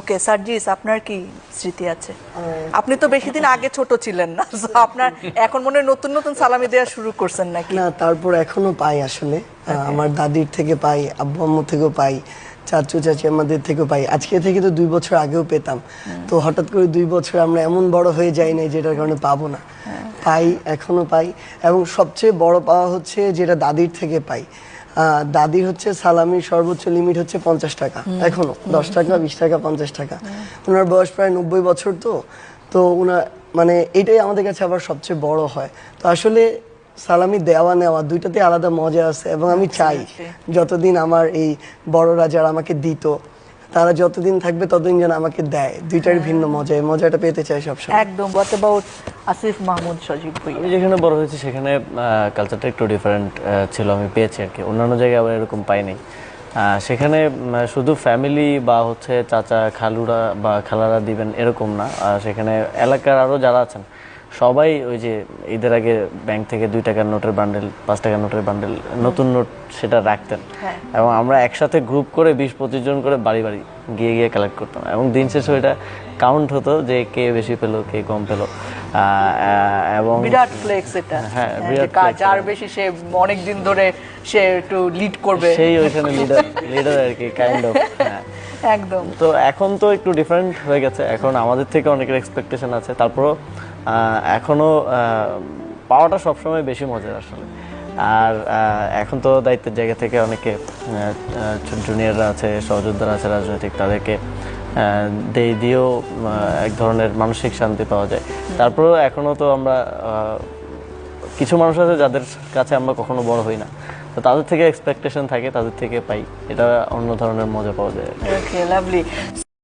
ওকে সার্জিস, আপনার কি স্মৃতি আছে? আপনি তো বেশি দিন আগে ছোট ছিলেন না, so আপনার এখন মনে হয় নতুন নতুন সালামি দেওয়া শুরু করছেন নাকি? না, তারপর এখনো পাই আসলে। আমার দাদির থেকে পাই, আব্বু আম্মু থেকেও পাই, চাচু চাচি আমাদের থেকেও পাই। আজকে থেকে তো 2 বছর আগেও পেতাম, তো হঠাৎ করে 2 বছর আমরা এমন বড় হয়ে যাই নাই যেটার কারণে পাবো না। পাই, এখনো পাই। এবং সবচেয়ে বড় পাওয়া হচ্ছে যেটা দাদির থেকে পাই। দাদির হচ্ছে সালামির সর্বোচ্চ লিমিট হচ্ছে 50 টাকা, এখনো 10 টাকা 20 টাকা 50 টাকা। ওনার বয়স প্রায় 90 বছর, তো ওনার মানে এটাই আমাদের কাছে আবার সবচেয়ে বড় হয়। তো আসলে সালামি দেওয়া নেওয়া দুইটাতে আলাদা মজা আছে, এবং আমি চাই যতদিন আমার এই বড়রা যারা আমাকে দিত তারা যতদিন থাকবে ততদিন যেন আমাকে দেয়। দুইটার ভিন্ন মজা, এই মজাটা পেতে চাই সবসময়। একদম। হোয়াট অ্যাবাউট আসিফ মাহমুদ সজীব ভাই? আমি যেখানে বড় হয়েছি সেখানে কালচারটা একটু ডিফারেন্ট ছিল, আমি পেয়েছি আর কি। অন্যান্য জায়গায় আবার এরকম পাইনি। সেখানে শুধু ফ্যামিলি বা হচ্ছে চাচা খালুরা বা খালারা দিবেন এরকম না, সেখানে এলাকার আরও যারা আছেন সবাই ওই যে ঈদের আগে ব্যাংক থেকে 2 টাকার নোটের বান্ডেল, 5 টাকার নোটের বান্ডেল, নতুন নোট সেটা রাখতেন। এবং আমরা একসাথে গ্রুপ করে 20-25 জন করে বাড়ি বাড়ি গিয়ে গিয়ে কালেক্ট করতাম, এবং দিন শেষে ওইটা কাউন্ট হতো যে কে বেশি পেলো কে কম পেলো। এবং বিরাট ফ্লেক্স এটা। হ্যাঁ, যার বেশি সে অনেক দিন ধরে সে একটু লিড করবে, সেই ওইখানে লিডার আর কি, কাইন্ড অফ। হ্যাঁ, একদম। তো এখন তো একটু ডিফারেন্ট হয়ে গেছে, এখন আমাদের থেকে অনেকের এক্সপেকটেশন আছে। তারপরও এখনো পাওয়াটা সবসময় বেশি মজার আসলে। আর এখন তো দায়িত্বের জায়গা থেকে অনেকে জুনিয়ররা আছে, সহযোদ্ধারা আছে রাজনৈতিক, তাদেরকে দিয়েও এক ধরনের মানসিক শান্তি পাওয়া যায়। তারপরেও এখনো তো আমরা কিছু মানুষ আছে যাদের কাছে আমরা কখনো বড় হই না, তো তাদের থেকে এক্সপেকটেশন থাকে, তাদের থেকে পাই, এটা অন্য ধরনের মজা পাওয়া যায়। ওকে, লাভলি।